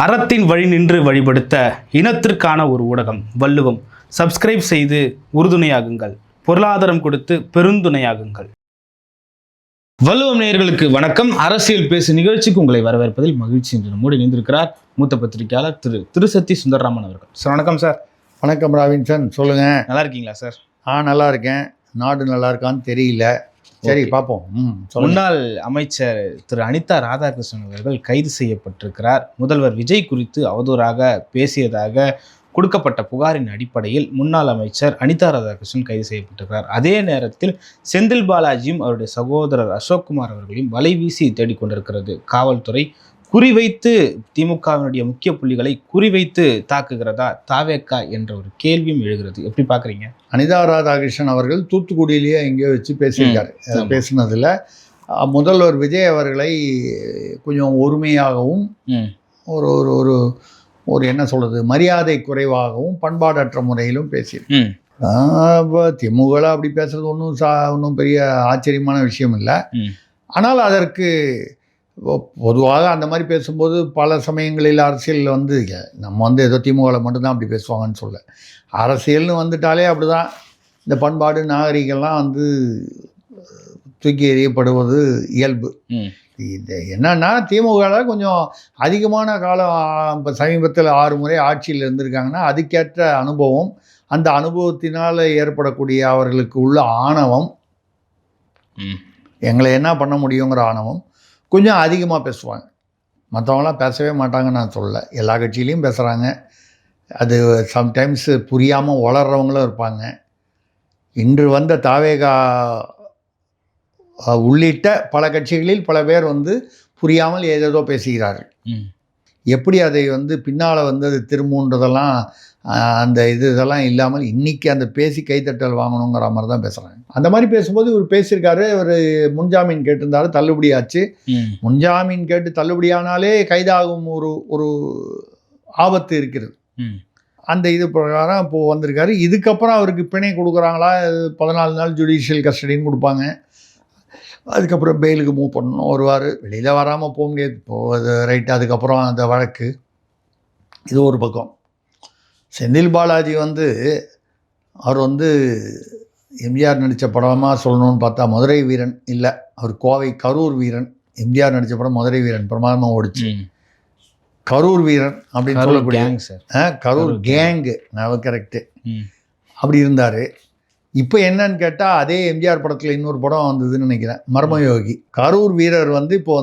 அறத்தின் வழி நின்று வழிபடுத்த இனத்திற்கான ஒரு ஊடகம் வள்ளுவம். சப்ஸ்கிரைப் செய்து உறுதுணையாகுங்கள், பொருளாதாரம் கொடுத்து பெருந்துணையாகுங்கள். வள்ளுவம் நேயர்களுக்கு வணக்கம். அரசியல் பேசு நிகழ்ச்சிக்கு உங்களை வரவேற்பதில் மகிழ்ச்சி. என்று நம்மோடு இணைந்திருக்கிறார் மூத்த பத்திரிகையாளர் திருசத்தி சுந்தரராமன் அவர்கள். சார் வணக்கம். சார் வணக்கம் ராபின்சன், சொல்லுங்க. நல்லா இருக்கீங்களா சார்? நல்லா இருக்கேன். நாடு நல்லா இருக்கான்னு தெரியல. சரி, பார்ப்போம். முன்னாள் அமைச்சர் திரு அனிதா ராதாகிருஷ்ணன் அவர்கள் கைது செய்யப்பட்டிருக்கிறார். முதல்வர் விஜய் குறித்து அவதூறாக பேசியதாக கொடுக்கப்பட்ட புகாரின் அடிப்படையில் முன்னாள் அமைச்சர் அனிதா ராதாகிருஷ்ணன் கைது செய்யப்பட்டிருக்கிறார். அதே நேரத்தில் செந்தில் பாலாஜியும் அவருடைய சகோதரர் அசோக்குமார் அவர்களையும் வலைவீசி தேடிக்கொண்டிருக்கிறது காவல்துறை. குறிவைத்து திமுகவினுடைய முக்கிய புள்ளிகளை குறிவைத்து தாக்குகிறதா தாவேக்கா என்ற ஒரு கேள்வியும் எழுகிறது. எப்படி பார்க்குறீங்க? அனிதா ராதாகிருஷ்ணன் அவர்கள் தூத்துக்குடியிலேயே எங்கேயோ வச்சு பேசியிருக்காரு. பேசினதில் முதல்வர் விஜய் அவர்களை கொஞ்சம் ஒருமையாகவும் ஒரு ஒரு ஒரு ஒரு என்ன சொல்கிறது, மரியாதை குறைவாகவும் பண்பாடற்ற முறையிலும் பேசியிருக்கேன். இப்போ திமுகவில் அப்படி பேசுறது ஒன்றும் பெரிய ஆச்சரியமான விஷயம் இல்லை. ஆனால் அதற்கு பொதுவாக அந்த மாதிரி பேசும்போது பல சமயங்களில் அரசியலில் நம்ம ஏதோ திமுகவில் மட்டும்தான் அப்படி பேசுவாங்கன்னு சொல்ல, அரசியல்னு வந்துட்டாலே அப்படி தான். இந்த பண்பாடு நாகரிகெல்லாம் தூக்கி எறியப்படுவது இயல்பு. இது என்னன்னா, திமுகவில் கொஞ்சம் அதிகமான காலம் இப்போ சமீபத்தில் 6 முறை ஆட்சியில் இருந்திருக்காங்கன்னா அதுக்கேற்ற அனுபவம், அந்த அனுபவத்தினால் ஏற்படக்கூடிய அவர்களுக்கு உள்ள ஆணவம், எங்களை என்ன பண்ண முடியுங்கிற ஆணவம் கொஞ்சம் அதிகமாக பேசுவாங்க. மற்றவங்களாம் பேசவே மாட்டாங்கன்னு நான் சொல்லலை, எல்லா கட்சியிலையும் பேசுகிறாங்க. அது சம்டைம்ஸ் புரியாமல் வளர்கிறவங்களும் இருப்பாங்க. இன்று வந்த தாவேகா உள்ளிட்ட பல கட்சிகளில் பல பேர் புரியாமல் ஏதேதோ பேசுகிறார்கள். எப்படி அதை பின்னால் அது திரும்புன்றதெல்லாம் அந்த இதெல்லாம் இல்லாமல் இன்றைக்கி அந்த பேசி கைத்தட்டல் வாங்கணுங்கிற மாதிரி தான் பேசுகிறாங்க. அந்த மாதிரி பேசும்போது இவர் பேசியிருக்காரு. ஒரு முன்ஜாமீன் கேட்டிருந்தாரு, தள்ளுபடியாச்சு. முன்ஜாமீன் கேட்டு தள்ளுபடியானாலே கைதாகும் ஒரு ஆபத்து இருக்கிறது. அந்த இது பிரகாரம் இப்போது வந்திருக்காரு. இதுக்கப்புறம் அவருக்கு பிணை கொடுக்குறாங்களா, 14 நாள் ஜுடிஷியல் கஸ்டடின்னு கொடுப்பாங்க. அதுக்கப்புறம் பெயிலுக்கு மூவ் பண்ணணும், வருவார். வெளியில் வராமல் போக முடியாது. இப்போது ரைட்டு. அதுக்கப்புறம் அந்த வழக்கு இது ஒரு பக்கம். செந்தில் பாலாஜி அவர் எம்ஜிஆர் நடித்த படமாக சொல்லணும்னு பார்த்தா மதுரை வீரன் இல்லை, அவர் கோவை கரூர் வீரன். எம்ஜிஆர் நடித்த படம் மதுரை வீரன் பிரமாதமாக ஓடிச்சு. கரூர் வீரன் அப்படின்னு சொல்லக்கூடிய கரூர் கேங்கு, நான் கரெக்டு, அப்படி இருந்தார். இப்போ என்னன்னு கேட்டால் அதே எம்ஜிஆர் படத்தில் இன்னொரு படம் வந்ததுன்னு நினைக்கிறேன், மர்மயோகி. கரூர் வீரர் இப்போ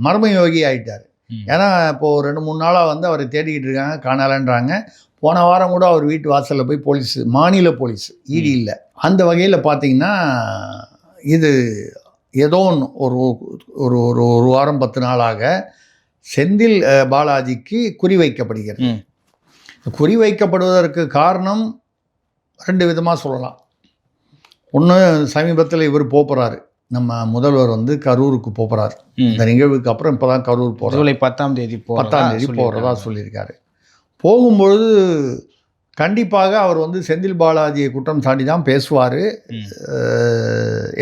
மர்மயோகி ஆகிட்டார். ஏன்னா இப்போது 2-3 நாளாக அவரை தேடிக்கிட்டு இருக்காங்க, காணலன்றாங்க. போன வாரம் கூட அவர் வீட்டு வாசலில் போய் போலீஸ், மாநில போலீஸ், ஈடி இல்லை. அந்த வகையில் பார்த்திங்கன்னா இது ஏதோ ஒரு ஒரு ஒரு வாரம் 10 நாளாக செந்தில் பாலாஜிக்கு குறிவைக்கப்படுகிறது. குறிவைக்கப்படுவதற்கு காரணம் 2 விதமாக சொல்லலாம். ஒன்று, சமீபத்தில் இவர் போகிறாரு, நம்ம முதல்வர் கரூருக்கு போகிறார். இந்த நிகழ்வுக்கு அப்புறம் இப்போ தான் கரூர் போகிறார். ஜூலை 10ஆம் தேதி போகிறதா சொல்லியிருக்காரு. போகும்பொழுது கண்டிப்பாக அவர் செந்தில் பாலாஜியை குற்றம் சாட்டி தான் பேசுவார்,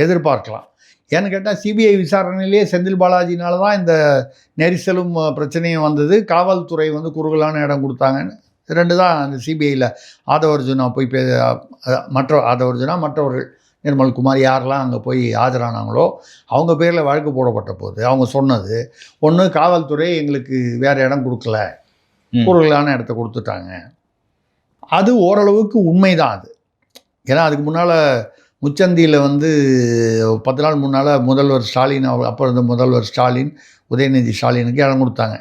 எதிர்பார்க்கலாம். ஏன்னு கேட்டால் சிபிஐ விசாரணையிலேயே செந்தில் பாலாஜினால தான் இந்த நெரிசலும் பிரச்சனையும் வந்தது. காவல்துறை குறுகலான இடம் கொடுத்தாங்கன்னு 2 தான் அந்த சிபிஐயில் ஆதவர்ஜுனா போய் ஆதவர்ஜுனா மற்றவர்கள் நிர்மல்குமார் யாரெல்லாம் அங்கே போய் ஆஜரானாங்களோ அவங்க பேரில் வழக்கு போடப்பட்ட போது அவங்க சொன்னது ஒன்று, காவல்துறை எங்களுக்கு வேறு இடம் கொடுக்கல, குறுகலான இடத்த கொடுத்துட்டாங்க. அது ஓரளவுக்கு உண்மைதான் அது. ஏன்னா அதுக்கு முன்னால் முச்சந்தியில் 10 நாள் முன்னால் முதல்வர் ஸ்டாலின், அப்போ இருந்த முதல்வர் ஸ்டாலின், உதயநிதி ஸ்டாலினுக்கு இடம் கொடுத்தாங்க.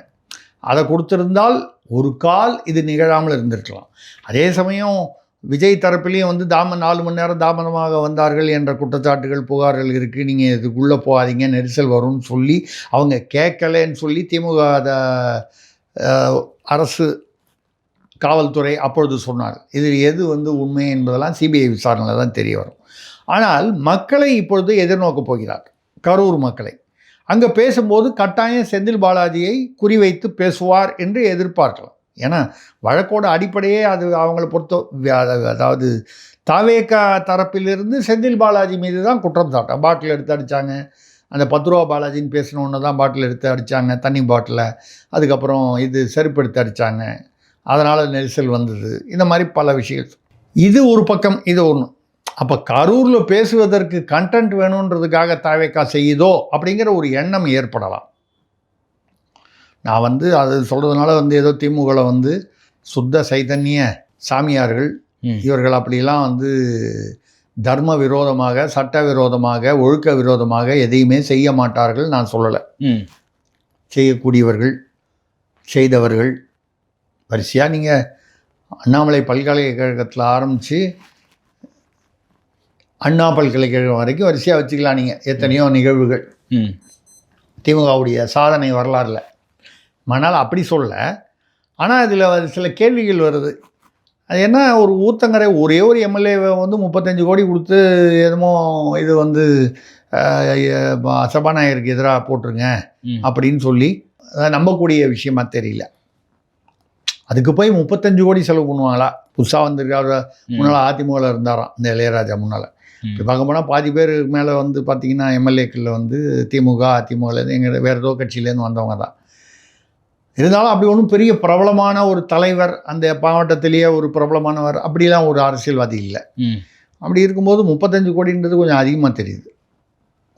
அதை கொடுத்துருந்தால் ஒரு கால் இது நிகழாமல் இருந்திருக்கலாம். அதே சமயம் விஜய் தரப்பிலையும் 4 மணி நேரம் தாமதமாக வந்தார்கள் என்ற குற்றச்சாட்டுகள், புகார்கள் இருக்குது. நீங்கள் இதுக்குள்ளே போகாதீங்க, நெரிசல் வரும்னு சொல்லி அவங்க கேட்கலன்னு சொல்லி திமுக அரசு காவல்துறை அப்பொழுது சொன்னார். இதில் எது உண்மை என்பதெல்லாம் சிபிஐ விசாரணையில் தான் தெரிய வரும். ஆனால் மக்களை இப்பொழுது எதிர்நோக்கப் போகிறார், கரூர் மக்களை. அங்கே பேசும்போது கட்டாயம் செந்தில் பாலாஜியை குறிவைத்து பேசுவார் என்று எதிர்பார்க்கலாம். ஏன்னா வழக்கோட அடிப்படையே அது அவங்கள அதாவது தாவேக்கா தரப்பிலிருந்து செந்தில் பாலாஜி மீது தான் குற்றம் சாட்டம். பாட்டில் எடுத்து அடித்தாங்க, அந்த 10 ரூபா பாலாஜின்னு பேசினோன்னு தான் பாட்டில் எடுத்து அடித்தாங்க, தண்ணி பாட்டிலை. அதுக்கப்புறம் இது செருப்பு எடுத்து அடித்தாங்க, அதனால் நெரிசல் வந்தது. இந்த மாதிரி பல விஷயங்கள். இது ஒரு பக்கம், இது ஒன்று. அப்போ கரூரில் பேசுவதற்கு கண்டென்ட் வேணுன்றதுக்காக தாவேக்கா செய்யுதோ அப்படிங்கிற ஒரு எண்ணம் ஏற்படலாம். நான் அது சொல்கிறதுனால ஏதோ திமுகவில் சுத்த சைதன்ய சாமியார்கள் இவர்கள் அப்படிலாம் தர்ம விரோதமாக, சட்ட விரோதமாக, ஒழுக்க விரோதமாக எதையுமே செய்ய மாட்டார்கள் நான் சொல்லலை. செய்யக்கூடியவர்கள், செய்தவர்கள் வரிசையாக நீங்கள் அண்ணாமலை பல்கலைக்கழகத்தில் ஆரம்பித்து அண்ணா பல்கலைக்கழகம் வரைக்கும் வரிசையாக வச்சுக்கலாம். நீங்கள் எத்தனையோ நிகழ்வுகள் திமுகவுடைய சாதனை வரலாறுல. ஆனால் அப்படி சொல்ல, ஆனால் இதில் சில கேள்விகள் வருது. அது என்ன, ஒரு ஊத்தங்கரை ஒரே ஒரு எம்எல்ஏவை 35 கோடி கொடுத்து என்னமோ இது சபாநாயகருக்கு எதிராக போட்டுருங்க அப்படின்னு சொல்லி நம்பக்கூடிய விஷயமா தெரியல. அதுக்கு போய் 35 கோடி செலவு பண்ணுவாங்களா? புதுசாக வந்திருக்காரு, முன்னால் அதிமுகவில் இருந்தாராம் இந்த இளையராஜா முன்னால். இப்போ பார்க்க போனால் பாதி பேர் மேலே பார்த்திங்கன்னா எம்எல்ஏக்களில் திமுக, அதிமுகலேருந்து எங்கள் வேறு ஏதோ கட்சியிலேருந்து வந்தவங்க தான். இருந்தாலும் அப்படி ஒன்றும் பெரிய பிரபலமான ஒரு தலைவர், அந்த மாவட்டத்திலேயே ஒரு பிரபலமானவர் அப்படிலாம் ஒரு அரசியல்வாதி இல்லை. அப்படி இருக்கும்போது 35 கோடின்றது கொஞ்சம் அதிகமாக தெரியுது.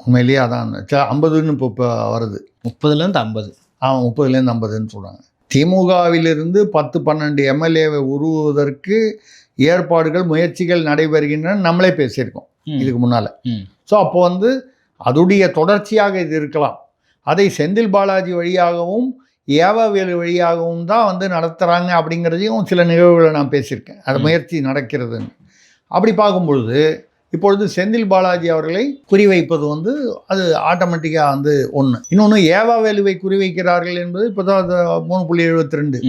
உண்மையிலேயே அதான் 50ன்னு இப்போ வருது. 30லேருந்து 50. 30லேருந்து 50ன்னு சொல்கிறாங்க. திமுகவிலிருந்து 10-12 எம்எல்ஏவை உருவுவதற்கு ஏற்பாடுகள், முயற்சிகள் நடைபெறுகின்றன நம்மளே பேசியிருக்கோம் இதுக்கு முன்னால். ஸோ அப்போ அதுடைய தொடர்ச்சியாக இது இருக்கலாம். அதை செந்தில் பாலாஜி வழியாகவும் ஏவாவேலு வழியாகவும் தான் நடத்துகிறாங்க அப்படிங்கிறதையும் சில நிகழ்வுகளை நான் பேசியிருக்கேன். அது முயற்சி நடக்கிறதுன்னு. அப்படி பார்க்கும்பொழுது இப்பொழுது செந்தில் பாலாஜி அவர்களை குறிவைப்பது அது ஆட்டோமேட்டிக்காக ஒன்று. இன்னொன்று, ஏவாவேலுவை குறிவைக்கிறார்கள் என்பது இப்போ தான் 3.72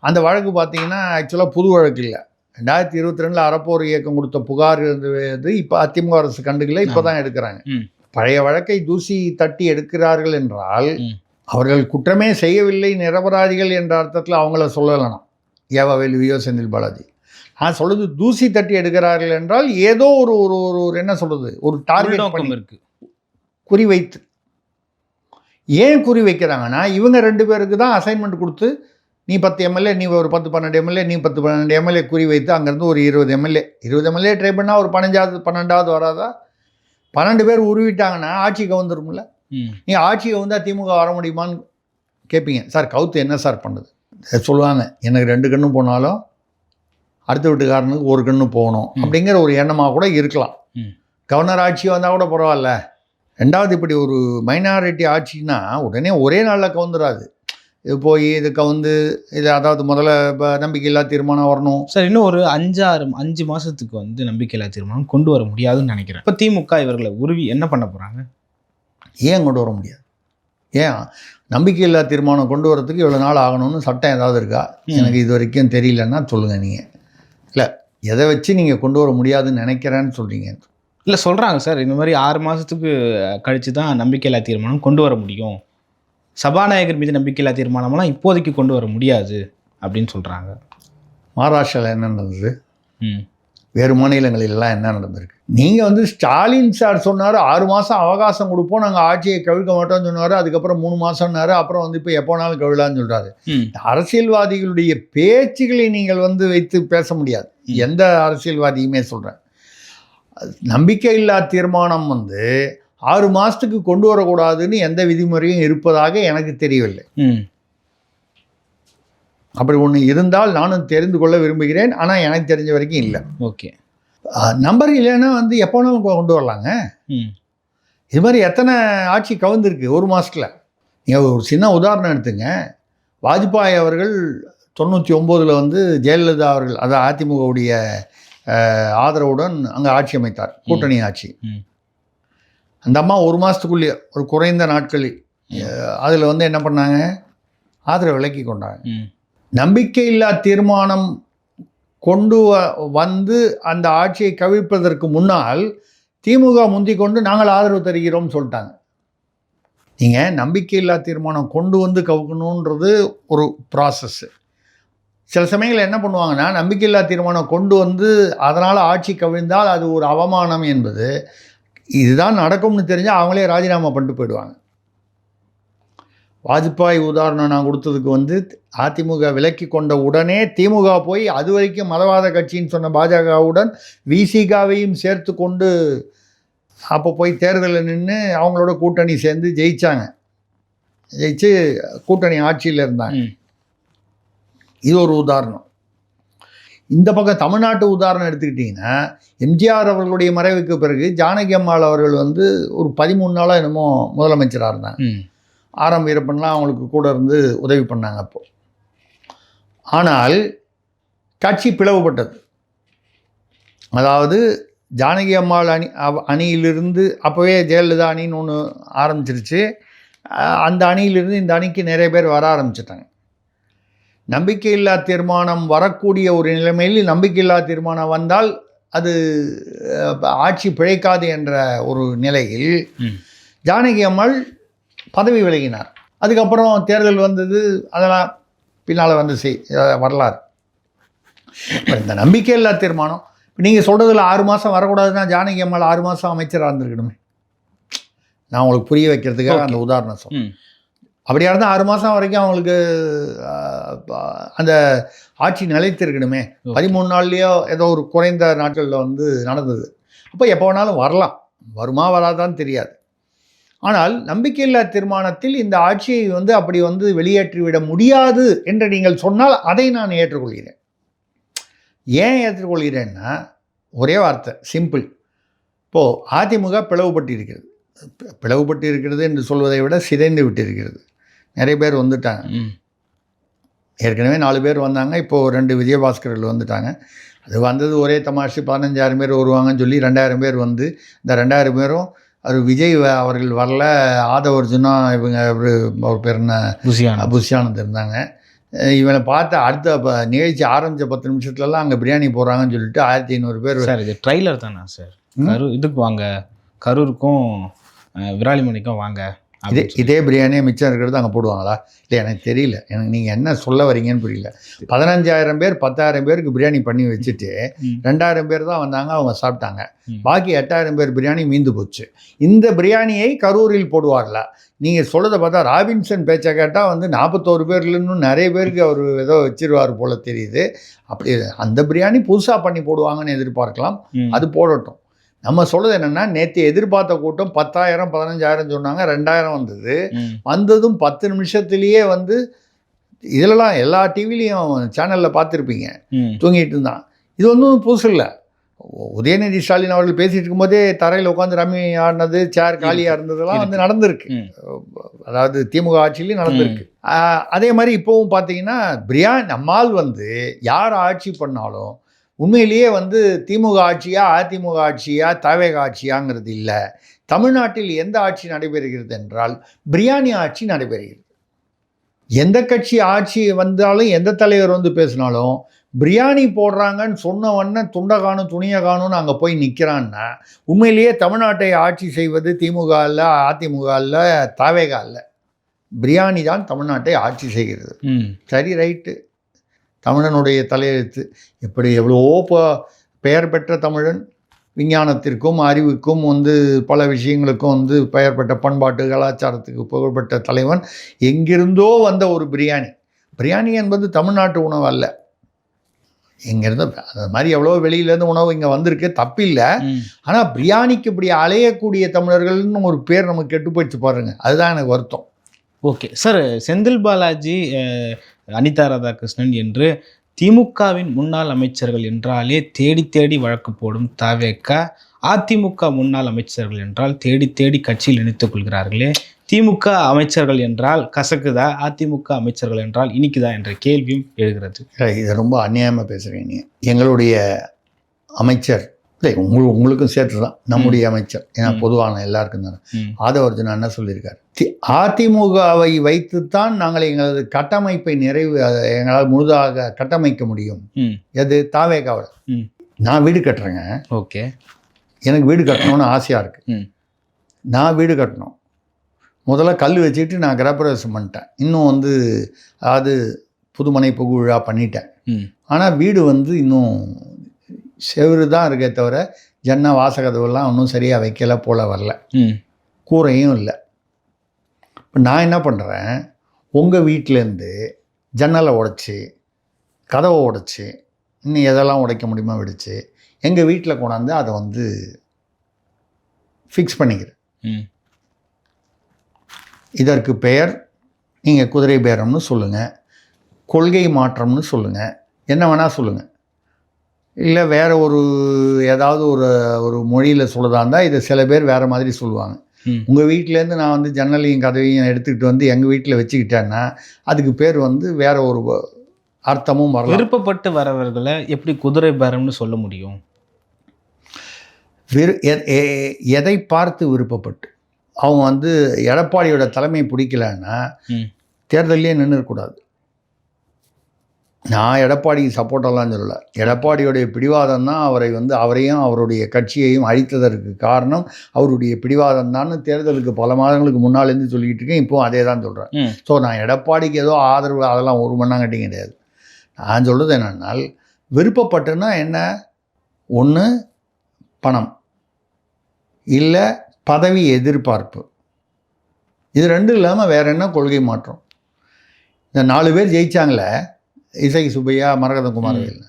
அந்த வழக்கு பார்த்தீங்கன்னா ஆக்சுவலாக புது வழக்கு இல்லை. 2022 அறப்போர் இயக்கம் கொடுத்த புகார் இருந்தது. இப்போ அதிமுக அரசு கண்டுக்கல, இப்போ தான் எடுக்கிறாங்க. பழைய வழக்கை தூசி தட்டி எடுக்கிறார்கள் என்றால் அவர்கள் குற்றமே செய்யவில்லை, நிரபராதிகள் என்ற அர்த்தத்தில் அவங்கள சொல்லலாம், ஏவாவேலுவையோ செந்தில் பாலாஜி. நான் சொல்கிறது தூசி தட்டி எடுக்கிறார்கள் என்றால் ஏதோ ஒரு என்ன சொல்கிறது, ஒரு டார்கெட் பண்ணி இருக்கு, குறிவைத்து. ஏன் குறிவைக்கிறாங்கன்னா இவங்க 2 பேருக்கு தான் அசைன்மெண்ட் கொடுத்து, நீ 10 எம்எல்ஏ, நீ ஒரு 10-12 எம்எல்ஏ, நீ 10-12 எம்எல்ஏ குறிவைத்து அங்கேருந்து ஒரு 20 எம்எல்ஏ ட்ரை பண்ணால் ஒரு 12வது வராதா? 12 பேர் உருவிட்டாங்கன்னா ஆட்சி கவுந்துரும்ல. நீங்கள் ஆட்சியை திமுக வர முடியுமான்னு கேட்பீங்க. சார் கவுத்து என்ன சார் பண்ணுது சொல்லுவாங்க. எனக்கு 2 கண்ணு போனாலும் அடுத்த வீட்டுக்காரனுக்கு 1 கண்ணு போகணும் அப்படிங்கிற ஒரு எண்ணமாக கூட இருக்கலாம். கவர்னர் ஆட்சி வந்தால் கூட பரவாயில்ல. 2வது இப்படி ஒரு மைனாரிட்டி ஆட்சின்னா உடனே ஒரே நாளில் கவுந்துடாது. இது போய் இது இது அதாவது முதல்ல இப்போ நம்பிக்கையில்லா தீர்மானம் வரணும் சார். இன்னும் ஒரு 5 மாதத்துக்கு நம்பிக்கையில்லா தீர்மானம் கொண்டு வர முடியாதுன்னு நினைக்கிறேன். இப்போ திமுக இவர்களை உருவி என்ன பண்ண போகிறாங்க? ஏன் கொண்டு வர முடியாது? ஏன் நம்பிக்கையில்லா தீர்மானம் கொண்டு வரதுக்கு இவ்வளோ நாள் ஆகணும்னு சட்டம் ஏதாவது இருக்கா? எனக்கு இது வரைக்கும் தெரியலன்னா சொல்லுங்கள். நீங்கள் இல்லை எதை வச்சு நீங்கள் கொண்டு வர முடியாதுன்னு நினைக்கிறேன்னு சொல்கிறீங்க? இல்லை சொல்கிறாங்க சார், இந்த மாதிரி 6 மாதத்துக்கு கழித்து தான் நம்பிக்கையில்லா தீர்மானம் கொண்டு வர முடியும், சபாநாயகர் மீது நம்பிக்கையில்லா தீர்மானம்லாம் இப்போதைக்கு கொண்டு வர முடியாது அப்படின்னு சொல்கிறாங்க. மகாராஷ்டிராவில் என்ன நடந்தது, வேறு மாநிலங்களிலெல்லாம் என்ன நடந்திருக்கு? நீங்கள் ஸ்டாலின் சார் சொன்னார் 6 மாதம் அவகாசம் கொடுப்போம், நாங்கள் ஆட்சியை கவிழ்க்க மாட்டோம்னு சொன்னார். அதுக்கப்புறம் 3 மாதம்னாரு. அப்புறம் இப்போ எப்போனாலும் கவிழான்னு சொல்கிறாரு. அரசியல்வாதிகளுடைய பேச்சுகளை நீங்கள் வைத்து பேச முடியாது. எந்த அரசியல்வாதியுமே சொல்கிறேன். நம்பிக்கையில்லா தீர்மானம் 6 மாதத்துக்கு கொண்டு வரக்கூடாதுன்னு எந்த விதிமுறையும் இருப்பதாக எனக்கு தெரியவில்லை. அப்படி ஒன்று இருந்தால் நானும் தெரிந்து கொள்ள விரும்புகிறேன். ஆனால் எனக்கு தெரிஞ்ச வரைக்கும் இல்லை. ஓகே, நம்பர் இல்லைன்னா எப்போனாலும் கொண்டு வரலாங்க. இது மாதிரி எத்தனை ஆட்சி கவுந்திருக்கு 1 மாதத்தில். நீங்கள் ஒரு சின்ன உதாரணம் எடுத்துங்க. வாஜ்பாய் அவர்கள் 99ல் ஜெயலலிதா அவர்கள், அதாவது அதிமுகவுடைய ஆதரவுடன் அங்கே ஆட்சி அமைத்தார், கூட்டணி ஆட்சி. அந்த அம்மா 1 மாதத்துக்குள்ளேயே ஒரு குறைந்த நாட்களில் அதில் என்ன பண்ணாங்க, ஆதரவு விலக்கி கொண்டாங்க. நம்பிக்கையில்லா தீர்மானம் கொண்டு அந்த ஆட்சியை கவிழ்ப்பதற்கு முன்னால் திமுக முந்தி கொண்டு நாங்கள் ஆதரவு தருகிறோம்னு சொல்லிட்டாங்க. நீங்கள் நம்பிக்கையில்லா தீர்மானம் கொண்டு கவுக்கணுன்றது ஒரு ப்ராசஸ்ஸு. சில சமயங்கள் என்ன பண்ணுவாங்கன்னா, நம்பிக்கையில்லா தீர்மானம் கொண்டு அதனால் ஆட்சி கவிழ்ந்தால் அது ஒரு அவமானம் என்பது இதுதான் நடக்கும்னு தெரிஞ்சால் அவங்களே ராஜினாமா பண்ணிட்டு போயிடுவாங்க. வாஜ்பாய் உதாரணம் நான் கொடுத்ததுக்கு வந்து அதிமுக விலக்கி கொண்ட உடனே திமுக போய் அது வரைக்கும் மதவாத கட்சின்னு சொன்ன பாஜகவுடன் விசிகாவையும் சேர்த்து கொண்டு அப்போ போய் தேர்தலில் நின்று அவங்களோட கூட்டணி சேர்ந்து ஜெயிச்சு கூட்டணி ஆட்சியில் இருந்தாங்க. இது ஒரு உதாரணம். இந்த பக்கம் தமிழ்நாட்டு உதாரணம் எடுத்துக்கிட்டிங்கன்னா, எம்ஜிஆர் அவர்களுடைய மறைவுக்கு பிறகு ஜானகி அம்மாள் அவர்கள் வந்து ஒரு 13 நாளாக என்னமோ முதலமைச்சராக இருந்தாங்க. ஆரம் வீரப்பன்லாம் அவங்களுக்கு கூட இருந்து உதவி பண்ணாங்க அப்போ. ஆனால் கட்சி பிளவுபட்டது. அதாவது ஜானகி அம்மாள் அணியிலிருந்து அப்போவே ஜெயலலிதா அணின்னு ஒன்று ஆரம்பிச்சிருச்சு. அந்த அணியிலிருந்து இந்த அணிக்கு நிறைய பேர் வர ஆரம்பிச்சிட்டாங்க. நம்பிக்கையில்லா தீர்மானம் வரக்கூடிய ஒரு நிலைமையில் நம்பிக்கையில்லா தீர்மானம் வந்தால் அது ஆட்சி பிழைக்காது என்ற ஒரு நிலையில் ஜானகி அம்மாள் பதவி விலகினார். அதுக்கப்புறம் தேர்தல் வந்தது, அதெல்லாம் பின்னால் வந்து வரலாறு. இந்த நம்பிக்கையில்லா தீர்மானம் நீங்கள் சொல்கிறதுல 6 மாதம் வரக்கூடாதுன்னா ஜானகி அம்மாள் 6 மாதம் அமைச்சராக இருந்திருக்கணுமே. நான் உங்களுக்கு புரிய வைக்கிறதுக்காக அந்த உதாரணம் சொல்றேன். அப்படியா இருந்தால் 6 மாதம் வரைக்கும் அவங்களுக்கு அந்த ஆட்சி நிலைத்திருக்கணுமே. 13 நாள்லேயோ ஏதோ ஒரு குறைந்த நாட்களில் வந்து நடந்தது. அப்போ எப்போ வேணாலும் வரலாம், வருமா வராதான்னு தெரியாது. ஆனால் நம்பிக்கையில்லா தீர்மானத்தில் இந்த ஆட்சியை வந்து அப்படி வந்து வெளியேற்றிவிட முடியாது என்று நீங்கள் சொன்னால் அதை நான் ஏற்றுக்கொள்கிறேன். ஏன் ஏற்றுக்கொள்கிறேன்னா ஒரே வார்த்தை, சிம்பிள். இப்போது அதிமுக பிளவுபட்டு இருக்கிறது. பிளவுபட்டு இருக்கிறது என்று சொல்வதை விட சிதைந்து விட்டு இருக்கிறது. நிறைய பேர் வந்துட்டாங்க. ஏற்கனவே 4 பேர் வந்தாங்க. இப்போது 2 விஜயபாஸ்கர்கள் வந்துட்டாங்க. அது வந்தது ஒரே தமாஷு. 15,000 பேர் வருவாங்கன்னு சொல்லி 2,000 பேர் வந்து இந்த 2,000 பேரும் அவர் விஜய் அவர்கள் வரல, ஆதவர்ஜுனா இவங்க அவர் பேர் என்ன புஷியானந்த் இருந்தாங்க. இவனை பார்த்து அடுத்த நிகழ்ச்சி ஆரம்பித்த 10 நிமிஷத்துலலாம் அங்கே பிரியாணி போடுறாங்கன்னு சொல்லிட்டு 1500 பேர். சார் இது ட்ரைலர் தானா சார்? இதுக்கு வாங்க, கரூருக்கும் விராலிமணிக்கும் வாங்க. இதே பிரியாணியே மிச்சம் இருக்கிறது அங்கே போடுவாங்களா? இல்லை, எனக்கு தெரியல. எனக்கு நீங்கள் என்ன சொல்ல வரீங்கன்னு புரியல. 15,000 பேர் 10,000 பேருக்கு பிரியாணி பண்ணி வச்சுட்டு 2,000 பேர் தான் வந்தாங்க, அவங்க சாப்பிட்டாங்க. பாக்கி 8,000 பேர் பிரியாணி மீந்து போச்சு. இந்த பிரியாணியை கரூரில் போடுவார்களா? நீங்கள் சொல்கிறத பார்த்தா ராபின்சன் பேச்சை கேட்டால் வந்து 41 பேர்ல இன்னும் நிறைய பேருக்கு அவர் ஏதோ வச்சிருவார் போல தெரியுது. அப்படி அந்த பிரியாணி புதுசாக பண்ணி போடுவாங்கன்னு எதிர்பார்க்கலாம். அது போடட்டும். நம்ம சொல்கிறது என்னென்னா, நேற்று எதிர்பார்த்த கூட்டம் 10,000 15,000 சொன்னாங்க, 2,000 வந்தது. வந்ததும் 10 நிமிஷத்துலேயே வந்து இதிலலாம் எல்லா டிவிலையும் சேனலில் பார்த்துருப்பீங்க, தூங்கிட்டு இருந்தான். இது ஒன்றும் புதுசு இல்லை. உதயநிதி ஸ்டாலின் அவர்கள் பேசிகிட்டு இருக்கும்போதே தரையில் உட்காந்து ரம்மி ஆடினது, சேர் காலியாக இருந்ததெல்லாம் வந்து நடந்திருக்கு. அதாவது திமுக ஆட்சியிலையும் நடந்திருக்கு. அதே மாதிரி இப்போவும் பார்த்தீங்கன்னா நம்மால் வந்து யார் ஆட்சி பண்ணாலும் உண்மையிலேயே வந்து திமுக ஆட்சியா அதிமுக ஆட்சியா தவேக ஆட்சியாங்கிறது இல்லை. தமிழ்நாட்டில் எந்த ஆட்சி நடைபெறுகிறது என்றால் பிரியாணி ஆட்சி நடைபெறுகிறது. எந்த கட்சி ஆட்சி வந்தாலும் எந்த தலைவர் வந்து பேசினாலும் பிரியாணி போடுறாங்கன்னு சொன்ன உடனே துண்டை காணும் துணியை காணும்னு அங்கே போய் நிற்கிறான்னா உண்மையிலேயே தமிழ்நாட்டை ஆட்சி செய்வது திமுக இல்லை, அதிமுக இல்லை, தவேக இல்லை. பிரியாணி தான் தமிழ்நாட்டை ஆட்சி செய்கிறது. சரி, ரைட்டு. தமிழனுடைய தலையெழுத்து. எப்படி எவ்வளவோ பெயர் பெற்ற தமிழன், விஞ்ஞானத்திற்கும் அறிவுக்கும் வந்து பல விஷயங்களுக்கும் வந்து பெயர் பெற்ற பண்பாட்டு கலாச்சாரத்துக்கு புகழ்பெற்ற தலைவன், எங்கிருந்தோ வந்த ஒரு பிரியாணி என்பது தமிழ்நாட்டு உணவு அல்ல. இங்கேருந்து அது மாதிரி எவ்வளோ வெளியிலேருந்து உணவு இங்கே வந்திருக்கு, தப்பில்லை. ஆனால் பிரியாணிக்கு இப்படி அலையக்கூடிய தமிழர்கள்னு ஒரு பேர் நமக்கு கெட்டு போயிடுச்சு பாருங்கள், அதுதான் எனக்கு வருத்தம். ஓகே சார், செந்தில் பாலாஜி, அனிதா ராதாகிருஷ்ணன் என்று திமுகவின் முன்னாள் அமைச்சர்கள் என்றாலே தேடி தேடி வழக்கு போடும் தவேக, அதிமுக முன்னாள் அமைச்சர்கள் என்றால் தேடி தேடி கட்சியில் இணைத்துக் கொள்கிறார்களே, திமுக அமைச்சர்கள் என்றால் கசக்குதா, அதிமுக அமைச்சர்கள் என்றால் இனிக்குதா என்ற கேள்வியும் எழுகிறது. இதை ரொம்ப அநியாயமாக பேசுகிறீங்க. நீங்கள் எங்களுடைய அமைச்சர் இல்லை, உங்களுக்கும் சேர்த்து தான் நம்முடைய அமைச்சர், ஏன்னா பொதுவான எல்லாருக்கும் தானே. ஆதவர்ஜுனா என்ன சொல்லியிருக்காரு, அதிமுகவை வைத்துத்தான் நாங்கள் எங்களது கட்டமைப்பை எங்களால் முழுதாக கட்டமைக்க முடியும். எது? தாவேகாவில். நான் வீடு கட்டுறேங்க. ஓகே, எனக்கு வீடு கட்டணும்னு ஆசையாக இருக்குது. நான் வீடு கட்டணும், முதல்ல கல் வச்சுட்டு நான் கிரகப்பிரவேசம் பண்ணிட்டேன். இன்னும் வந்து அதாவது புதுமனை புகு விழா பண்ணிட்டேன். ஆனால் வீடு வந்து இன்னும் செவரு தான் இருக்கே தவிர ஜன்னல் வாசகதவெல்லாம் ஒன்றும் சரியாக வைக்கல போல் வரல, ம் கூரையும் இல்லை. இப்போ நான் என்ன பண்ணுறேன், உங்கள் வீட்டிலேருந்து ஜன்னலை உடைச்சி கதவை உடைச்சி இன்னும் எதெல்லாம் உடைக்க முடியுமோ வெடிச்சு எங்கள் வீட்டில் கொண்டாந்து அதை வந்து ஃபிக்ஸ் பண்ணிக்கிறேன். ம் இதற்கு பெயர் நீங்கள் குதிரை பேரம்னு சொல்லுங்கள், கொள்கை மாற்றம்னு சொல்லுங்கள், என்ன வேணால் சொல்லுங்கள். இல்லை வேறு ஒரு ஏதாவது ஒரு மொழியில் சொல்லுறதா இருந்தால் இதை சில பேர் வேறு மாதிரி சொல்லுவாங்க. உங்கள் வீட்டிலேருந்து நான் வந்து ஜன்னலையும் கதவையும் எடுத்துக்கிட்டு வந்து எங்கள் வீட்டில் வச்சுக்கிட்டேன்னா அதுக்கு பேர் வந்து வேறு ஒரு அர்த்தமும் வரலாம். விருப்பப்பட்டு வரவர்களை எப்படி குதிரை பேரம்னு சொல்ல முடியும்? எதை பார்த்து விருப்பப்பட்டு அவங்க வந்து எடப்பாடியோட தலைமை பிடிக்கலன்னா தேர்தலே நின்றுக்கூடாது. நான் எடப்பாடிக்கு சப்போர்ட்டெல்லாம் சொல்லலை. எடப்பாடியோடைய பிடிவாதம் தான் அவரை வந்து அவரையும் அவருடைய கட்சியையும் அழித்ததற்கு காரணம் அவருடைய பிடிவாதம் தான் தேர்தலுக்கு பல மாதங்களுக்கு முன்னாலேருந்து சொல்லிக்கிட்டு இருக்கேன். இப்போவும் அதே தான் சொல்கிறேன். ஸோ நான் எடப்பாடிக்கு ஏதோ ஆதரவு அதெல்லாம் ஒரு மண்ணாங்கட்டி கிடையாது. நான் சொல்கிறது என்னென்னால் விருப்பப்பட்டுன்னா என்ன, ஒன்று பணம், இல்லை பதவி எதிர்பார்ப்பு, இது ரெண்டும் இல்லாமல் வேறு என்ன கொள்கை மாற்றம்? இந்த 4 பேர் ஜெயித்தாங்களே, இசை சுப்பையா, மரகதம் குமாரவேல்,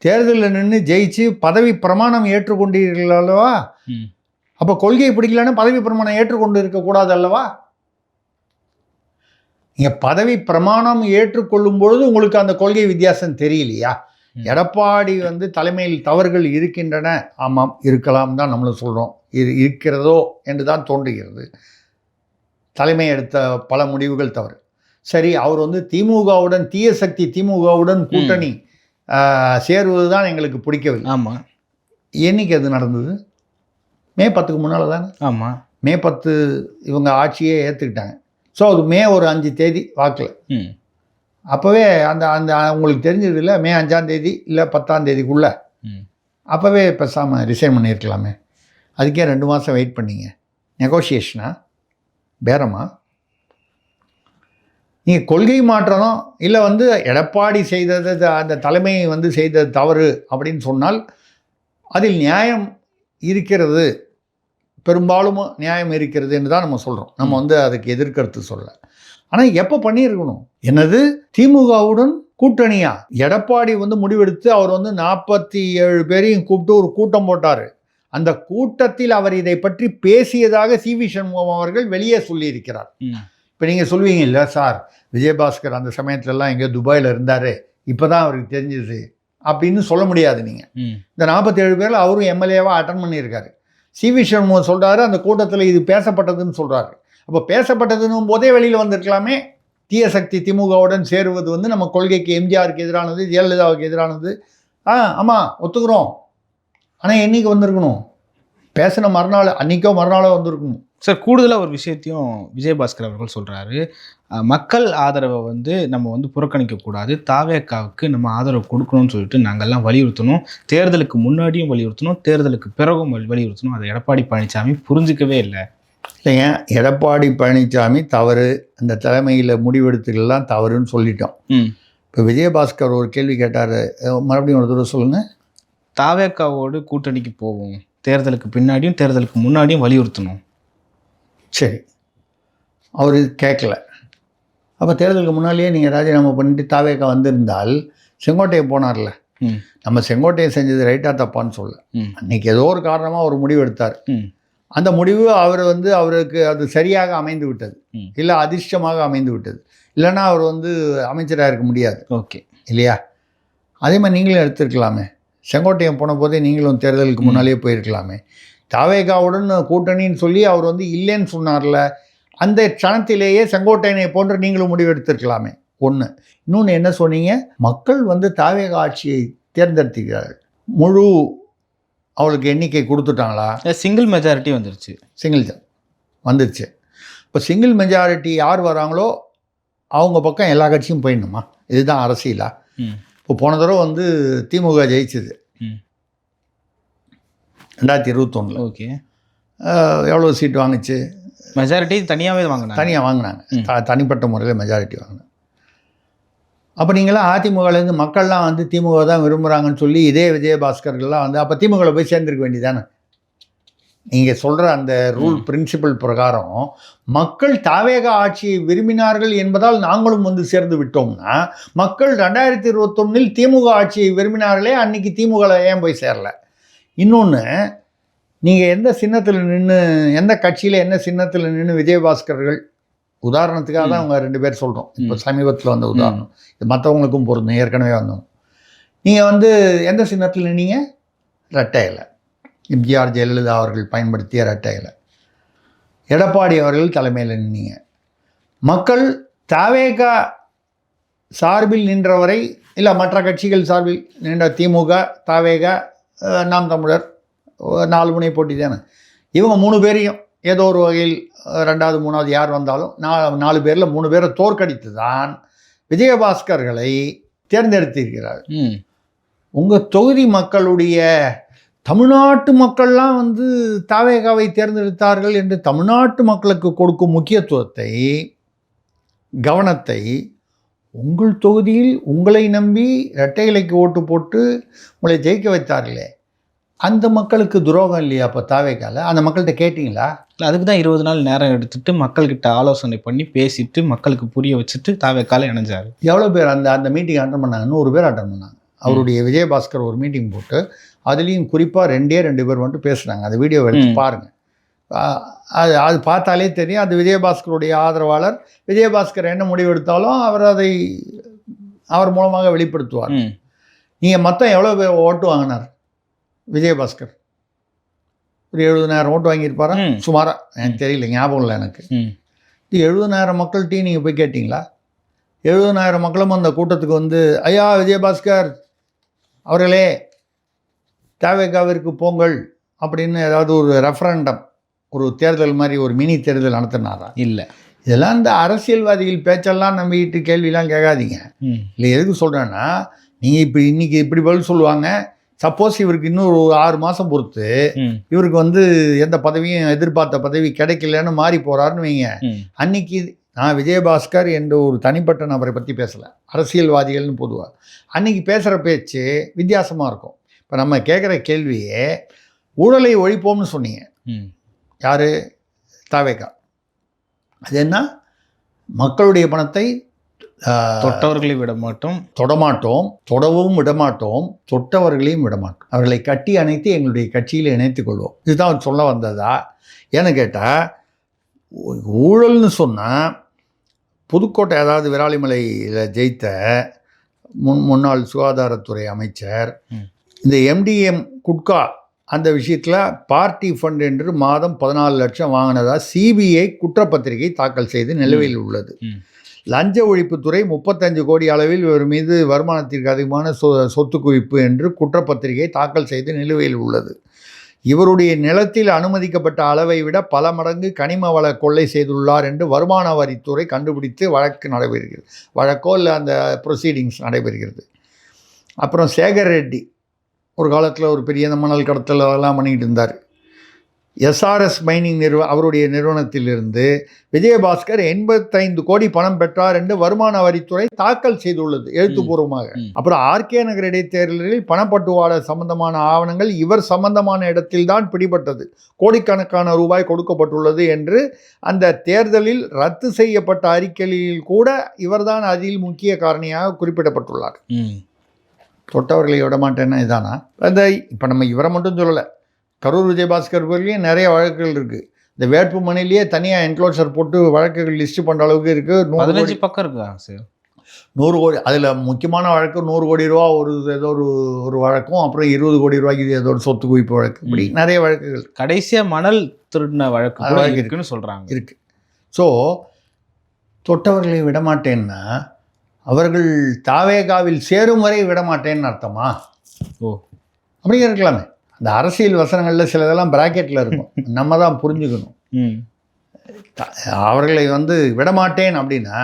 தேர்தலில் நின்று ஜெயிச்சு பதவி பிரமாணம் ஏற்றுக்கொண்டீர்கள் அல்லவா? அப்போ கொள்கையை பிடிக்கலன்னா பதவி பிரமாணம் ஏற்றுக்கொண்டு இருக்கக்கூடாது அல்லவா? நீங்கள் பதவி பிரமாணம் ஏற்றுக்கொள்ளும் பொழுது உங்களுக்கு அந்த கொள்கை வித்தியாசம் தெரியலையா? எடப்பாடி வந்து தலைமையில் தவறுகள் இருக்கின்றன, ஆமாம் இருக்கலாம் தான் நம்மளும் சொல்கிறோம். இருக்கிறதோ என்று தான் தோன்றுகிறது. தலைமை எடுத்த பல முடிவுகள் தவறு. சரி, அவர் வந்து திமுகவுடன் தீய சக்தி திமுகவுடன் கூட்டணி சேருவது தான் எங்களுக்கு பிடிக்கவில்லை. ஆமாம். என்னைக்கு அது நடந்தது? மே 10க்கு முன்னால் தானே. ஆமாம், மே 10 இவங்க ஆட்சியே ஏற்றுக்கிட்டாங்க. ஸோ அது மே ஒரு 5 தேதி வாக்கில். அப்போவே அந்த அந்த உங்களுக்கு தெரிஞ்சது இல்லை, மே 5ஆம் தேதி இல்லை 10ஆம் தேதிக்குள்ளே அப்போவே பேசாமல் ரிசைன் பண்ணியிருக்கலாமே. அதுக்கே 2 மாதம் வெயிட் பண்ணிங்க. நெகோசியேஷனா, பேரமா? நீங்கள் கொள்கை மாற்றணும் இல்லை வந்து எடப்பாடி செய்தது அந்த தலைமை வந்து செய்தது தவறு அப்படின்னு சொன்னால் அதில் நியாயம் இருக்கிறது, பெரும்பாலும் நியாயம் இருக்கிறது என்று தான் நம்ம சொல்கிறோம். நம்ம வந்து அதுக்கு எதிர்கருத்து சொல்ல. ஆனால் எப்போ பண்ணியிருக்கணும்? என்னது திமுகவுடன் கூட்டணியா? எடப்பாடி வந்து முடிவெடுத்து அவர் வந்து 47 பேரையும் கூப்பிட்டு ஒரு கூட்டம் போட்டார். அந்த கூட்டத்தில் அவர் இதை பற்றி பேசியதாக சி.வி. சண்முகம் அவர்கள் வெளியே சொல்லியிருக்கிறார். இப்போ நீங்கள் சொல்வீங்க, இல்லை சார் விஜயபாஸ்கர் அந்த சமயத்துலலாம் எங்கேயோ துபாயில் இருந்தார், இப்போ தான் அவருக்கு தெரிஞ்சுது அப்படின்னு சொல்ல முடியாது. நீங்கள் இந்த 47 பேரில் அவரும் எம்எல்ஏவாக அட்டன் பண்ணியிருக்காரு. சி.வி. சண்முகம் சொல்கிறாரு அந்த கூட்டத்தில் இது பேசப்பட்டதுன்னு சொல்கிறாரு. அப்போ பேசப்பட்டதுன்னும் போதே வெளியில் வந்திருக்கலாமே. தீய சக்தி திமுகவுடன் சேருவது வந்து நம்ம கொள்கைக்கு எம்ஜிஆருக்கு எதிரானது, ஜெயலலிதாவுக்கு எதிரானது. ஆமாம் ஒத்துக்கிறோம். ஆனால் என்றைக்கு வந்திருக்கணும்? பேசின மறுநாள், அன்றைக்கோ மறுநாளோ வந்திருக்கணும். சார், கூடுதலாக ஒரு விஷயத்தையும் விஜயபாஸ்கர் அவர்கள் சொல்கிறாரு. மக்கள் ஆதரவை வந்து நம்ம வந்து புறக்கணிக்கக்கூடாது, தாவேக்காவுக்கு நம்ம ஆதரவு கொடுக்கணும்னு சொல்லிட்டு நாங்கள்லாம் வலியுறுத்தணும். தேர்தலுக்கு முன்னாடியும் வலியுறுத்தணும், தேர்தலுக்கு பிறகும் வலியுறுத்தணும். அதை எடப்பாடி பழனிசாமி புரிஞ்சிக்கவே இல்லை. இல்லைங்க, எடப்பாடி பழனிசாமி தவறு, அந்த தலைமையில் முடிவெடுத்துக்கெல்லாம் தவறுன்னு சொல்லிட்டோம். இப்போ விஜயபாஸ்கர் ஒரு கேள்வி கேட்டார், மறுபடியும் ஒரு தடவை சொல்லுங்கள். தாவேக்காவோடு கூட்டணிக்கு போவோம், தேர்தலுக்கு பின்னாடியும் தேர்தலுக்கு முன்னாடியும் வலியுறுத்தணும். சரி, அவர் கேட்கல. அப்போ தேர்தலுக்கு முன்னாலேயே நீங்கள் ராஜினாமா பண்ணிட்டு தாவேக்கா வந்திருந்தால் செங்கோட்டையை போனார்ல. நம்ம செங்கோட்டையை செஞ்சது ரைட்டாக தப்பான்னு சொல்ல. அன்றைக்கி ஏதோ ஒரு காரணமாக ஒரு முடிவு எடுத்தார். அந்த முடிவு அவர் வந்து அவருக்கு அது சரியாக அமைந்து விட்டது, இல்லை அதிர்ஷ்டமாக அமைந்து விட்டது. இல்லைன்னா அவர் வந்து அமைச்சராக இருக்க முடியாது. ஓகே, இல்லையா? அதே மாதிரி நீங்களும் எடுத்துருக்கலாமே. செங்கோட்டையன் போன போதே நீங்களும் தேர்தலுக்கு முன்னாலேயே போயிருக்கலாமே. தாவேகாவுடன் கூட்டணின்னு சொல்லி அவர் வந்து இல்லைன்னு சொன்னார்ல, அந்த க்ஷணத்திலேயே செங்கோட்டையனை போன்று நீங்களும் முடிவு எடுத்திருக்கலாமே. ஒன்று. இன்னொன்று என்ன சொன்னீங்க, மக்கள் வந்து தாவேகா ஆட்சியை தேர்ந்தெடுத்துக்கிறார்கள், முழு அவளுக்கு எண்ணிக்கை கொடுத்துட்டாங்களா? சிங்கிள் மெஜாரிட்டி வந்துருச்சு. சிங்கிள் வந்துருச்சு. இப்போ சிங்கிள் மெஜாரிட்டி யார் வராங்களோ அவங்க பக்கம் எல்லா கட்சியும் போயிடணுமா? இதுதான் அரசியலா? இப்போ போன தடவை வந்து திமுக ஜெயிச்சது 2021. ஓகே, எவ்வளோ சீட் வாங்குச்சு? மெஜாரிட்டி தனியாக வாங்கினாங்க. தனியாக வாங்கினாங்க, தனிப்பட்ட முறையில் மெஜாரிட்டி வாங்கினாங்க. அப்போ நீங்களாம் அதிமுகலேருந்து மக்கள்லாம் வந்து திமுக தான் விரும்புகிறாங்கன்னு சொல்லி இதே விஜயபாஸ்கர்கள்லாம் வந்து அப்போ திமுகவில் போய் சேர்ந்துருக்க வேண்டியதானே? நீங்கள் சொல்கிற அந்த ரூல் பிரின்சிபல் பிரகாரம் மக்கள் தாவேக ஆட்சியை விரும்பினார்கள் என்பதால் நாங்களும் வந்து சேர்ந்து விட்டோம்னா, மக்கள் 2021 திமுக ஆட்சியை விரும்பினார்களே, அன்னைக்கு திமுகவில் ஏன் போய் சேரல? இன்னொன்று, நீங்கள் எந்த சின்னத்தில் நின்று, எந்த கட்சியில் என்ன சின்னத்தில் நின்று விஜயபாஸ்கர்கள், உதாரணத்துக்காக தான் அவங்க 2 பேர் சொல்கிறோம், இப்போ சமீபத்தில் வந்த உதாரணம், இது மற்றவங்களுக்கும் பொருந்தும், ஏற்கனவே வந்தோம். நீங்கள் வந்து எந்த சின்னத்தில் நின்னீங்க? ரெட்டை இலை. எம்ஜிஆர் ஜெயலலிதா அவர்கள் பயன்படுத்திய ரெட்டை இலை. எடப்பாடி அவர்கள் தலைமையில் நின்னீங்க. மக்கள் தாவேக சார்பில் நின்றவரை, இல்லை மற்ற கட்சிகள் சார்பில் நின்ற திமுக, தாவேக, நாம் தமிழர், 4 முனை போட்டி தானே. இவங்க 3 பேரையும் ஏதோ ஒரு வகையில் 2வது 3வது யார் வந்தாலும் 4 பேரில் 3 பேரை தோற்கடித்து தான் விஜயபாஸ்கர்களை தேர்ந்தெடுத்திருக்கிறார். உங்கள் தொகுதி மக்களுடைய, தமிழ்நாட்டு மக்கள்லாம் வந்து தாவேகாவை தேர்ந்தெடுத்தார்கள் என்று தமிழ்நாட்டு மக்களுக்கு கொடுக்கும் முக்கியத்துவத்தை, கவனத்தை உங்கள் தொகுதியில் உங்களை நம்பி இரட்டை இலைக்கு ஓட்டு போட்டு உங்களை ஜெயிக்க வைத்தார்களே, அந்த மக்களுக்கு துரோகம் இல்லையா? அப்போ தாவேகால அந்த மக்கள்கிட்ட கேட்டிங்களா? அதுக்கு தான் 20 நாள் நேரம் எடுத்துட்டு மக்கள்கிட்ட ஆலோசனை பண்ணி பேசிட்டு மக்களுக்கு புரிய வச்சுட்டு தாவேகால இணைஞ்சார். எவ்வளோ பேர் அந்த மீட்டிங் அட்டன் பண்ணாங்க? 100 பேர் அட்டன் பண்ணாங்க. அவருடைய விஜயபாஸ்கர் ஒரு மீட்டிங் போட்டு அதுலேயும் குறிப்பாக 2 பேர் வந்துட்டு பேசுகிறாங்க. அந்த வீடியோ எடுத்து பாருங்கள். அது பார்த்தாலே தெரியும், அது விஜயபாஸ்கருடைய ஆதரவாளர். விஜயபாஸ்கர் என்ன முடிவு எடுத்தாலும் அவர் மூலமாக வெளிப்படுத்துவார். நீங்கள் மொத்தம் எவ்வளோ பேர் ஓட்டு வாங்கினார் விஜயபாஸ்கர்? ஒரு 70,000 ஓட்டு வாங்கியிருப்பாரா? சுமாராக, எனக்கு தெரியல, ஞாபகம் இல்லை எனக்கு. இது 70,000 மக்கள்கிட்டையும் நீங்கள் போய் கேட்டிங்களா? 70,000 மக்களும் அந்த கூட்டத்துக்கு வந்து, ஐயா விஜயபாஸ்கர் அவர்களே தாவேகாவிற்கு போங்கள் அப்படின்னு ஏதாவது ஒரு ரெஃபரண்டம், ஒரு தேர்தல் மாதிரி ஒரு மினி தேர்தல் நடத்தினாரா? இல்லை. இதெல்லாம் இந்த அரசியல்வாதிகள் பேச்செல்லாம் நம்பிக்கிட்டு கேள்வியெல்லாம் கேட்காதீங்க. இல்லை, எதுக்கு சொல்கிறேன்னா, நீங்கள் இன்றைக்கி இப்படி பதில் சொல்லுவாங்க. சப்போஸ் இவருக்கு இன்னும் ஒரு 6 மாதம் பொறுத்து இவருக்கு வந்து எந்த பதவியும் எதிர்பார்த்த பதவி கிடைக்கலன்னு மாறி போகிறாருன்னு வைங்க, அன்னைக்கு நான் விஜயபாஸ்கர் என்ற ஒரு தனிப்பட்ட நபரை பற்றி பேசலை, அரசியல்வாதிகள்னு பொதுவாக அன்றைக்கி பேசுகிற பேச்சு வித்தியாசமாக இருக்கும். இப்போ நம்ம கேட்குற கேள்வியே, ஊழலை ஒழிப்போம்னு சொன்னீங்க, யார்? தாவேகா. அது என்ன? மக்களுடைய பணத்தை தொட்டவர்களை விட மாட்டோம், தொடவும் விடமாட்டோம், தொட்டவர்களையும் விடமாட்டோம், அவர்களை கட்டி அணைத்து எங்களுடைய கட்சியில் இணைத்து கொள்வோம். இதுதான் சொல்ல வந்ததா? ஏன்னு கேட்டால், ஊழல்னு சொன்னால் புதுக்கோட்டை, அதாவது விராலிமலையில் ஜெயித்த முன்னாள் சுகாதாரத்துறை அமைச்சர், இந்த எம்டிஎம் குட்கா அந்த விஷயத்தில் பார்ட்டி ஃபண்ட் என்று மாதம் 14 லட்சம் வாங்கினதா சிபிஐ குற்றப்பத்திரிகை தாக்கல் செய்து நிலுவையில் உள்ளது. லஞ்ச ஒழிப்புத்துறை 35 கோடி அளவில் இவர் மீது வருமானத்திற்கு அதிகமான சொத்து குவிப்பு என்று குற்றப்பத்திரிகை தாக்கல் செய்து நிலுவையில் உள்ளது. இவருடைய நிலத்தில் அனுமதிக்கப்பட்ட அளவை விட பல மடங்கு கனிம வள கொள்ளை செய்துள்ளார் என்று வருமான வரித்துறை கண்டுபிடித்து வழக்கு நடைபெறுகிறது. வழக்கோ இல்லை அந்த ப்ரொசீடிங்ஸ் நடைபெறுகிறது. அப்புறம் சேகர் ரெட்டி ஒரு காலத்தில் ஒரு பெரிய மணல் கடத்தல் அதெல்லாம் பண்ணிக்கிட்டு இருந்தார். எஸ்ஆர்எஸ் மைனிங் அவருடைய நிறுவனத்திலிருந்து விஜயபாஸ்கர் 85 கோடி பணம் பெற்றார் என்று வருமான வரித்துறை தாக்கல் செய்துள்ளது எழுத்துப்பூர்வமாக. அப்புறம் ஆர்கே நகர் இடைத்தேர்தலில் பணப்பட்டுவாடா சம்பந்தமான ஆவணங்கள் இவர் சம்பந்தமான இடத்தில்தான் பிடிபட்டது, கோடிக்கணக்கான ரூபாய் கொடுக்கப்பட்டுள்ளது என்று அந்த தேர்தலில் ரத்து செய்யப்பட்ட அறிக்கையில் கூட இவர்தான் அதில் முக்கிய காரணியாக குறிப்பிடப்பட்டுள்ளார். தொட்டவர்களை விட மாட்டேன்னா இதானா? அந்த இப்போ நம்ம இவரை மட்டும் சொல்லலை, கரூர் விஜயபாஸ்கர் பேர்லேயும் நிறைய வழக்குகள் இருக்குது. இந்த வேட்பு மணிலேயே தனியாக என்க்ளோசர் போட்டு வழக்குகள் லிஸ்ட் பண்ணுற அளவுக்கு இருக்குது. 15 பக்கம் இருக்கா சார்? 100 கோடி. அதில் முக்கியமான வழக்கு 100 கோடி ரூபா ஏதோ ஒரு வழக்கும், அப்புறம் 20 கோடி ரூபாய்க்கு ஏதோ ஒரு சொத்து குவிப்பு வழக்கு, இப்படி நிறைய வழக்குகள். கடைசியாக மணல் திருடின வழக்கு இருக்குன்னு சொல்கிறாங்க. இருக்குது. ஸோ தொட்டவர்களை விடமாட்டேன்னா அவர்கள் தாவேகாவில் சேரும் வரை விடமாட்டேன்னு அர்த்தமா? அப்படிங்க இருக்கலாமே. அந்த அரசியல் வசனங்களில் சிலதெல்லாம் பிராக்கெட்டில் இருக்கும், நம்ம தான் புரிஞ்சுக்கணும். அவர்களை வந்து விடமாட்டேன் அப்படின்னா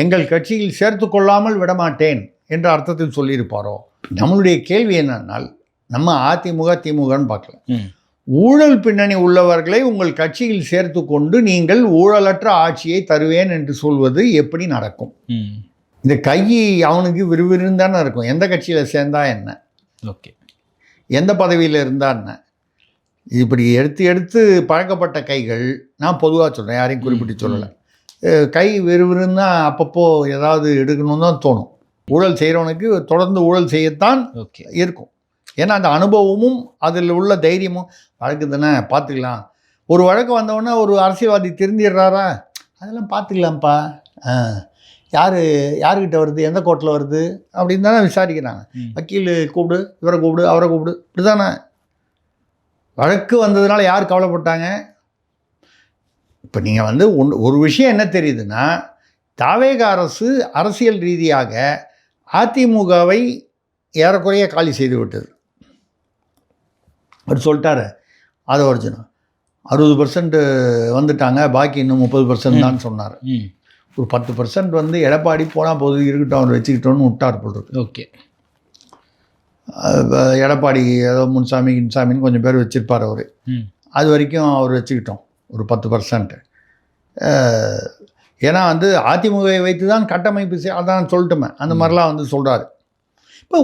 எங்கள் கட்சியில் சேர்த்து கொள்ளாமல் விடமாட்டேன் என்ற அர்த்தத்தில் சொல்லியிருப்பாரோ? நம்மளுடைய கேள்வி என்னன்னால், நம்ம அதிமுக திமுகன்னு பார்க்கல, ஊழல் பின்னணி உள்ளவர்களை உங்கள் கட்சியில் சேர்த்து கொண்டு நீங்கள் ஊழலற்ற ஆட்சியை தருவேன் என்று சொல்வது எப்படி நடக்கும்? இந்த கை அவனுக்கு விறுவிறுன்னு தானே இருக்கும். எந்த கட்சியில் சேர்ந்தா என்ன, ஓகே, எந்த பதவியில் இருந்தா என்ன, இப்படி எடுத்து எடுத்து பழக்கப்பட்ட கைகள். நான் பொதுவாக சொல்கிறேன், யாரையும் குறிப்பிட்டு சொல்லலை. கை விறுவிறுன்னா அப்பப்போ ஏதாவது எடுக்கணும்னு தான் தோணும். ஊழல் செய்கிறவனுக்கு தொடர்ந்து ஊழல் செய்யத்தான் இருக்கும். ஏன்னா அந்த அனுபவமும் அதில் உள்ள தைரியமும். வழக்கு தானே பார்த்துக்கலாம். ஒரு வழக்கு வந்தவொடனே ஒரு அரசியல்வாதி திருந்திடுறாரா, அதெல்லாம் பார்த்துக்கலாம்ப்பா, யாருக்கிட்ட வருது, எந்த கோர்ட்டில் வருது அப்படின்னு தானே விசாரிக்கிறாங்க. வக்கீல் கூப்பிடு, இவரை கூப்பிடு, அவரை கூப்பிடு, இப்படி தானே. வழக்கு வந்ததுனால யார் கவலைப்பட்டாங்க? இப்போ நீங்கள் வந்து ஒரு விஷயம் என்ன தெரியுதுன்னா, தாவேக அரசு அரசியல் ரீதியாக அதிமுகவை ஏறக்குறைய காலி செய்து விட்டது. அவர் சொல்லிட்டாரு, அதை ஒரிஜினல் 60% வந்துட்டாங்க, பாக்கி இன்னும் 30% தான் சொன்னார். ஒரு 10% வந்து எடப்பாடி போனால் போது இருக்கட்டும், அவர் வச்சுக்கிட்டோன்னு விட்டார் போல் இருக்கு. ஓகே, எடப்பாடி ஏதோ முன்சாமின்னு கொஞ்சம் பேர் வச்சுருப்பார் அவர். அது வரைக்கும் அவர் வச்சுக்கிட்டோம் ஒரு 10%. ஏன்னா வந்து அதிமுகவை வைத்து தான் கட்டமைப்பு அதான் சொல்லட்டுமே, அந்த மாதிரிலாம் வந்து சொல்கிறாரு. இப்போ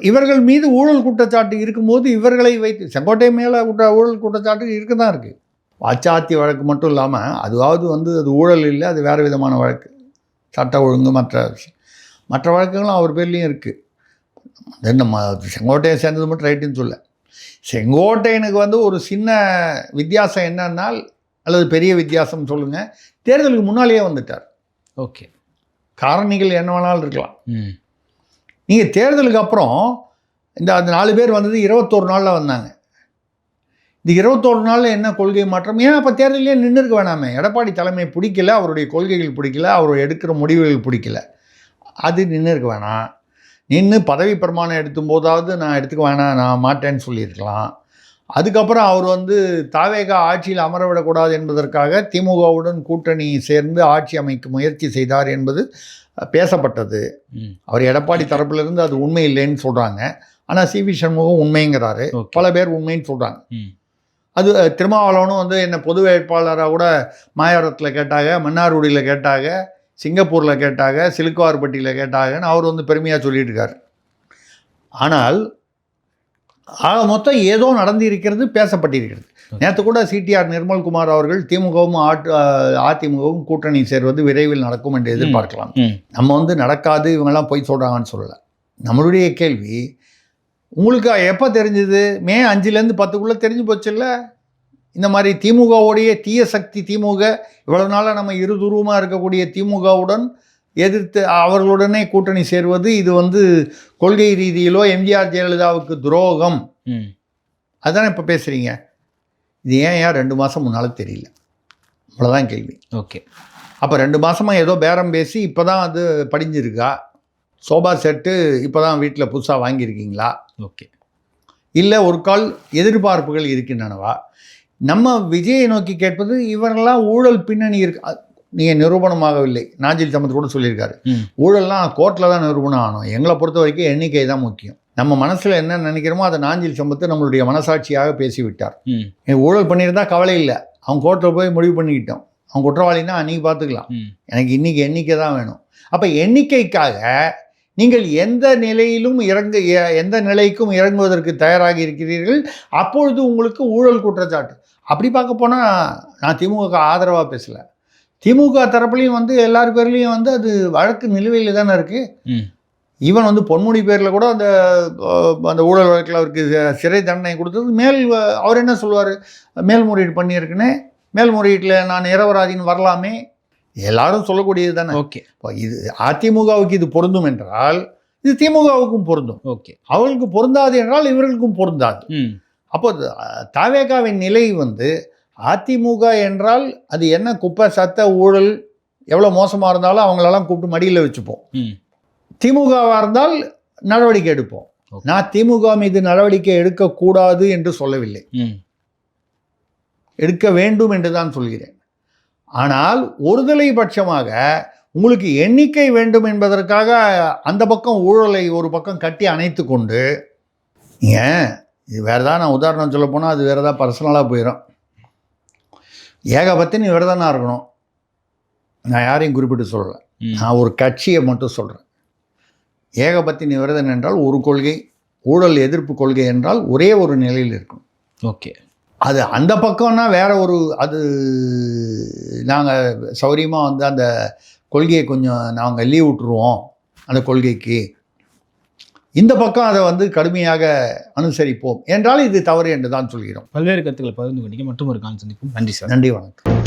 இவர்கள் மீது ஊழல் குற்றச்சாட்டு இருக்கும்போது இவர்களை வைத்து செங்கோட்டை மேலே ஊழல் குற்றச்சாட்டு இருக்க தான் இருக்குது. வாச்சாத்தி வழக்கு மட்டும் இல்லாமல் அதுவாவது வந்து அது ஊழல் இல்லை, அது வேறு விதமான வழக்கு, சட்ட ஒழுங்கு மற்ற வழக்குகளும் அவர் பேர்லேயும் இருக்குது. நம்ம செங்கோட்டையை சேர்ந்தது மட்டும் ரைட்டுன்னு சொல்ல. செங்கோட்டையனுக்கு வந்து ஒரு சின்ன வித்தியாசம் என்னன்னால், அல்லது பெரிய வித்தியாசம் சொல்லுங்கள், தேர்தலுக்கு முன்னாலேயே வந்துட்டார். ஓகே, காரணிகள் என்ன வேணாலும் இருக்கலாம். நீங்கள் தேர்தலுக்கு அப்புறம் அந்த 4 பேர் வந்தது 21 நாளில் வந்தாங்க. இந்த 21 நாளில் என்ன கொள்கை மாற்றம்? ஏன் அப்போ தேர்தலே நின்று இருக்க வேணாமே? எடப்பாடி தலைமை பிடிக்கல, அவருடைய கொள்கைகள் பிடிக்கல, அவர் எடுக்கிற முடிவுகள் பிடிக்கல, அது நின்று இருக்க வேணாம். நின்று பதவி பிரமாணம் எடுத்தும் போதாவது நான் எடுத்துக்க வேணாம், நான் மாட்டேன்னு சொல்லியிருக்கலாம். அதுக்கப்புறம் அவர் வந்து தாவேகா ஆட்சியில் அமரவிடக்கூடாது என்பதற்காக திமுகவுடன் கூட்டணி சேர்ந்து ஆட்சி அமைக்க முயற்சி செய்தார் என்பது பேசப்பட்டது. அவர் எடப்பாடி தரப்பிலிருந்து அது உண்மை இல்லைன்னு சொல்கிறாங்க. ஆனால் சிவி சண்முகம் உண்மைங்கிறாரு, பல பேர் உண்மைன்னு சொல்கிறாங்க. அது திருமாவளவனும் வந்து என்னை பொது வேட்பாளராக கூட மாயாவரத்தில் கேட்டாங்க, மன்னார்குடியில் கேட்டாங்க, சிங்கப்பூரில் கேட்டாங்க, சிலுக்குவார்பட்டியில் கேட்டாங்கன்னு அவர் வந்து பெருமையாக சொல்லிட்டு இருக்கார். ஆனால் ஆக மொத்தம் ஏதோ நடந்து இருக்கிறது, பேசப்பட்டிருக்கிறது. நேற்று கூட சிடிஆர் நிர்மல்குமார் அவர்கள் திமுகவும் அதிமுகவும் கூட்டணி சேர்வது விரைவில் நடக்கும் என்று எதிர்பார்க்கலாம். நம்ம வந்து நடக்காது, இவங்கெல்லாம் போய் சொல்கிறாங்கன்னு சொல்லலை. நம்மளுடைய கேள்வி, உங்களுக்கு எப்போ தெரிஞ்சுது? மே 5லேருந்து 10க்குள்ளே தெரிஞ்சு போச்சுல்ல. இந்த மாதிரி திமுகவுடைய தீய சக்தி திமுக, இவ்வளவு நாளாக நம்ம இருதுருவமாக இருக்கக்கூடிய திமுகவுடன் எதிர்த்து அவர்களுடனே கூட்டணி சேர்வது, இது வந்து கொள்கை ரீதியிலோ எம்ஜிஆர் ஜெயலலிதாவுக்கு துரோகம், அதுதானே இப்போ பேசுகிறீங்க. இது ஏன் 2 மாதம் முன்னால் தெரியல? அவ்வளோதான் கேள்வி. ஓகே, அப்போ 2 மாதமாக ஏதோ பேரம் பேசி இப்போ தான் அது படிஞ்சிருக்கா? சோபா செட்டு இப்போ தான் வீட்டில் புதுசாக வாங்கியிருக்கீங்களா? ஓகே, இல்லை ஒரு கால் எதிர்பார்ப்புகள் இருக்கின்றனவா? நம்ம விஜயை நோக்கி கேட்பது, இவரெல்லாம் ஊழல் பின்னணி இருக்கு, நீங்கள் நிரூபணமாகவில்லை. நாஞ்சில் சம்பத் கூட சொல்லியிருக்காரு, ஊழல்லாம் கோர்ட்டில் தான் நிரூபணம் ஆகணும், எங்களை பொறுத்த வரைக்கும் எண்ணிக்கை தான் முக்கியம். நம்ம மனசில் என்ன நினைக்கிறோமோ அதை நாஞ்சில் சம்பத்து நம்மளுடைய மனசாட்சியாக பேசிவிட்டார். ஊழல் பண்ணியிருந்தா கவலை இல்லை, அவன் கோர்ட்டில் போய் முடிவு பண்ணிக்கிட்டோம், அவன் குற்றவாளின்னா அன்றைக்கி பார்த்துக்கலாம், எனக்கு இன்றைக்கி எண்ணிக்கை தான் வேணும். அப்போ எண்ணிக்கைக்காக நீங்கள் எந்த நிலைக்கும் இறங்குவதற்கு தயாராக இருக்கிறீர்கள். அப்பொழுது உங்களுக்கு ஊழல் குற்றச்சாட்டு. அப்படி பார்க்க போனால் நான் திமுக ஆதரவாக பேசலை. திமுக தரப்புலையும் வந்து எல்லார் பேர்லேயும் வந்து அது வழக்கு நிலுவையில் தானே இருக்குது. ஈவன் வந்து பொன்முடி பேரில் கூட அந்த ஊழல் வழக்கில் அவருக்கு சிறை தண்டனை கொடுத்தது அவர் என்ன சொல்லுவார், மேல்முறையீடு பண்ணியிருக்குன்னு, மேல்முறையீட்டில் நான் நிரபராதின்னு வரலாமே, எல்லாரும் சொல்லக்கூடியது தானே. ஓகே, இது அதிமுகவுக்கு இது பொருந்தும் என்றால் இது திமுகவுக்கும் பொருந்தும். ஓகே, அவர்களுக்கு பொருந்தாது என்றால் இவர்களுக்கும் பொருந்தாது. அப்போ தாவேகாவின் நிலை வந்து அதிமுக என்றால் அது என்ன குப்பை சத்த ஊழல் எவ்வளோ மோசமாக இருந்தாலும் அவங்களெல்லாம் கூப்பிட்டு மடியில் வச்சுப்போம். திமுகவாக இருந்தால் நடவடிக்கை எடுப்போம். நான் திமுக மீது நடவடிக்கை எடுக்கக்கூடாது என்று சொல்லவில்லை, எடுக்க வேண்டும் என்று தான் சொல்கிறேன். ஆனால் ஒருதலை பட்சமாக உங்களுக்கு எண்ணிக்கை வேண்டும் என்பதற்காக அந்த பக்கம் ஊழலை ஒரு பக்கம் கட்டி அணைத்து கொண்டு, இது வேறு தான், நான் உதாரணம் சொல்ல போனால் அது வேறு ஏதாவது பர்சனலாக போயிடும். ஏகபத்தினி வேறு தானே இருக்கணும், நான் யாரையும் குறிப்பிட்டு சொல்லலை. நான் ஒரு கட்சியை மட்டும் சொல்கிறேன். ஏகபத்தினி விரதன் என்றால் ஒரு கொள்கை, ஊழல் எதிர்ப்பு கொள்கை என்றால் ஒரே ஒரு நிலையில் இருக்கும். ஓகே, அது அந்த பக்கம்னா வேற ஒரு, அது நாங்கள் சௌரியமாக வந்து அந்த கொள்கையை கொஞ்சம் நாங்கள் லீவ் விட்டுருவோம் அந்த கொள்கைக்கு, இந்த பக்கம் அதை வந்து கடுமையாக அனுசரிப்போம் என்றால் இது தவறு என்று தான் சொல்கிறோம். பல்வேறு கருத்துக்களை பகிர்ந்து கொண்டீங்க. மற்றும் ஒரு கால் சந்திப்போம். நன்றி சார். நன்றி, வணக்கம்.